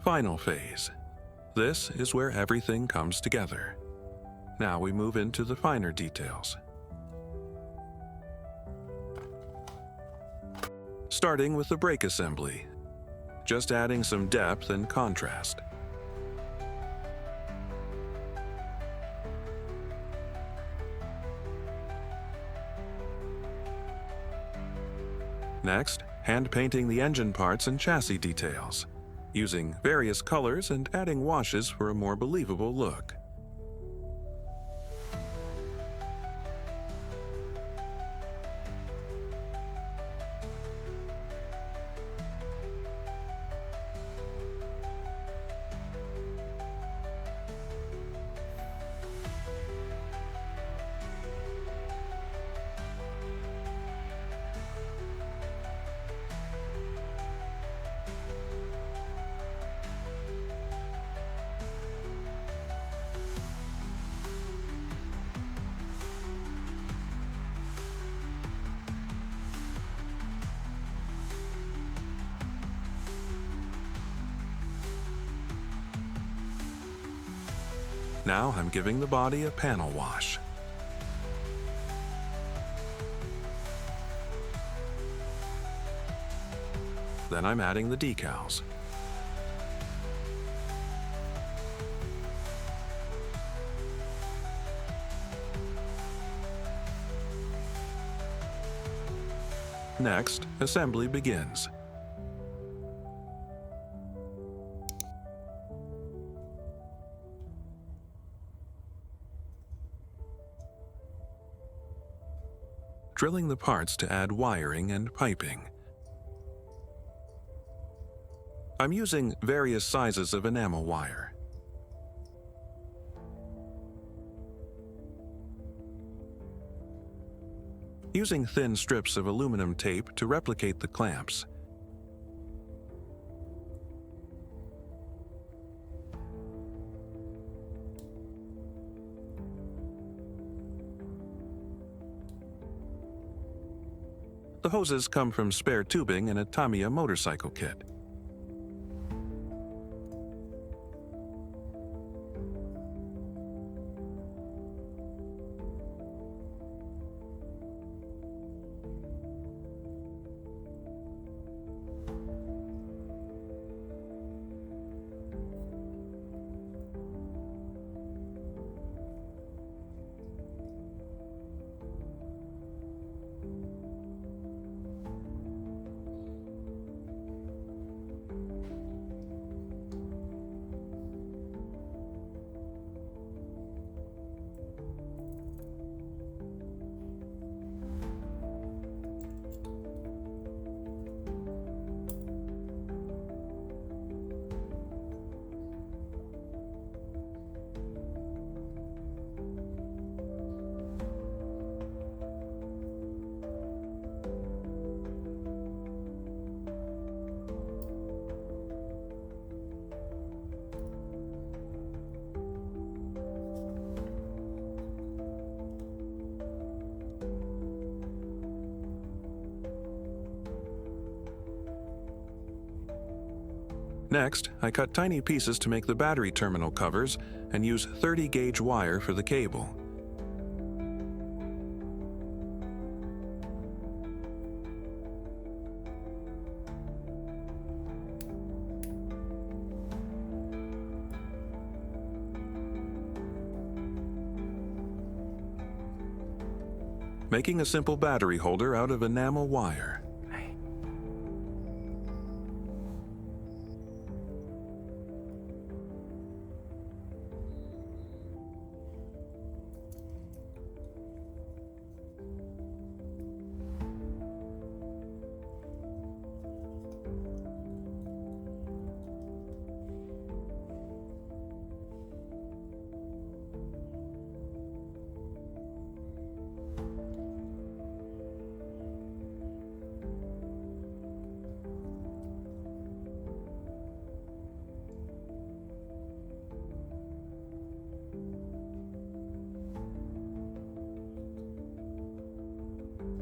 Final phase. This is where everything comes together. Now we move into the finer details. Starting with the brake assembly, just adding some depth and contrast. Next, hand painting the engine parts and chassis details, using various colors and adding washes for a more believable look. Now I'm giving the body a panel wash. Then I'm adding the decals. Next, assembly begins. Drilling the parts to add wiring and piping. I'm using various sizes of enamel wire. Using thin strips of aluminum tape to replicate the clamps. The hoses come from spare tubing in a Tamiya motorcycle kit. Next, I cut tiny pieces to make the battery terminal covers and use 30-gauge wire for the cable. Making a simple battery holder out of enamel wire.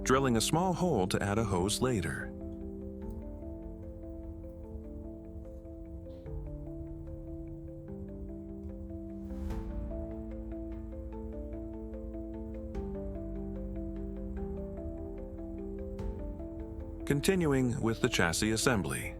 Drilling a small hole to add a hose later. continuing with the chassis assembly.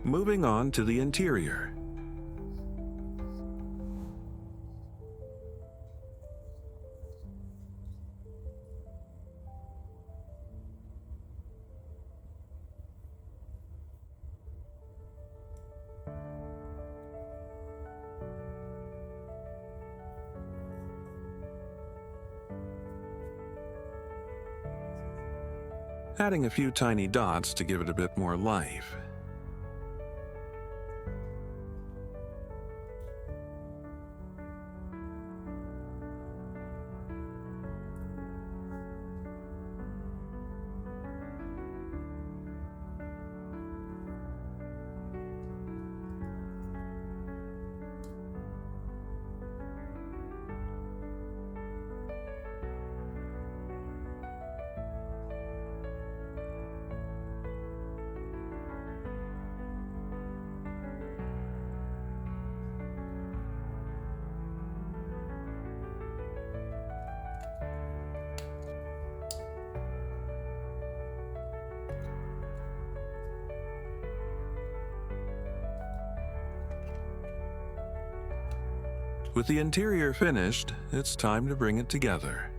Moving on to the interior. Adding a few tiny dots to give it a bit more life. With the interior finished, it's time to bring it together.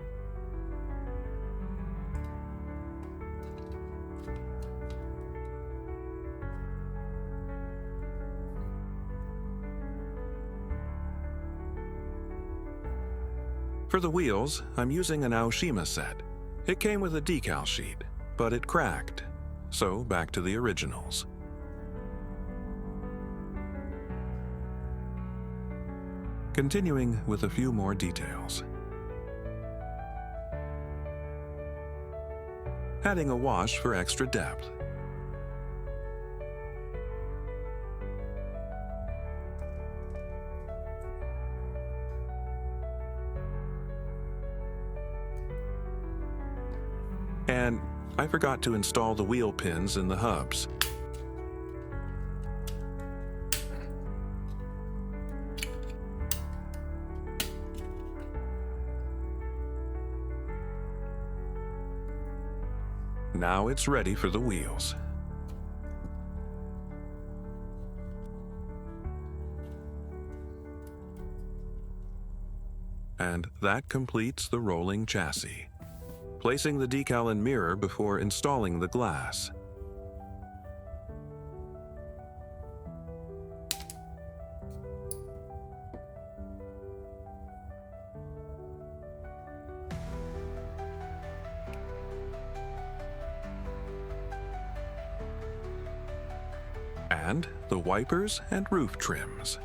For the wheels, I'm using an Aoshima set. It came with a decal sheet, but it cracked, so back to the originals. Continuing with a few more details. Adding a wash for extra depth. And I forgot to install the wheel pins in the hubs. Now it's ready for the wheels. And that completes the rolling chassis. Placing the decal and mirror before installing the glass. And the wipers and roof trims.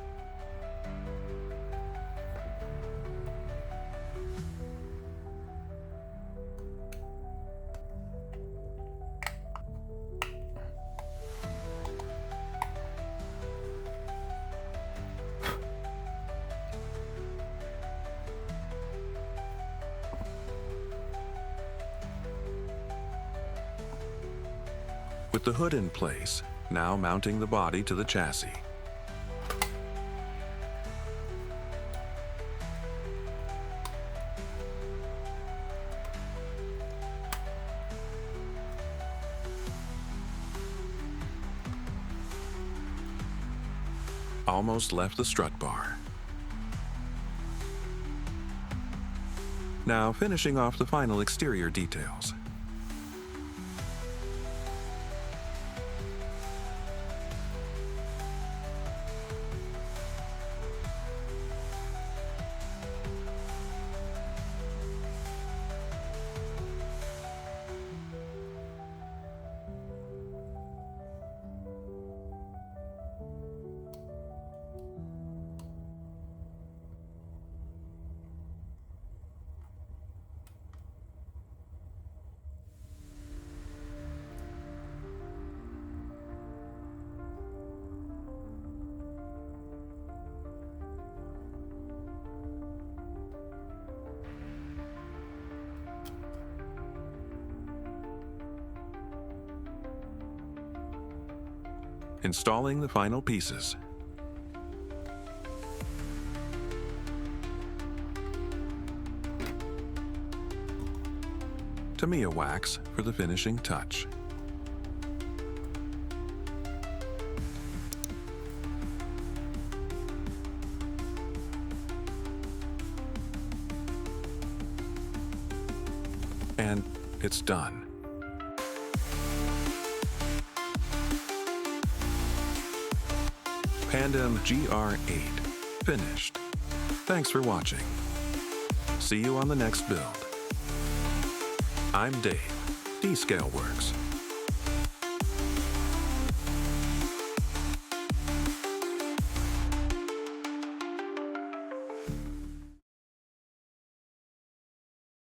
With the hood in place, now mounting the body to the chassis. Almost left the strut bar. Now finishing off the final exterior details. installing the final pieces. Tamiya wax for the finishing touch. And it's done. Pandem GR8 finished. Thanks for watching. See you on the next build. I'm Dave, DScaleWorks.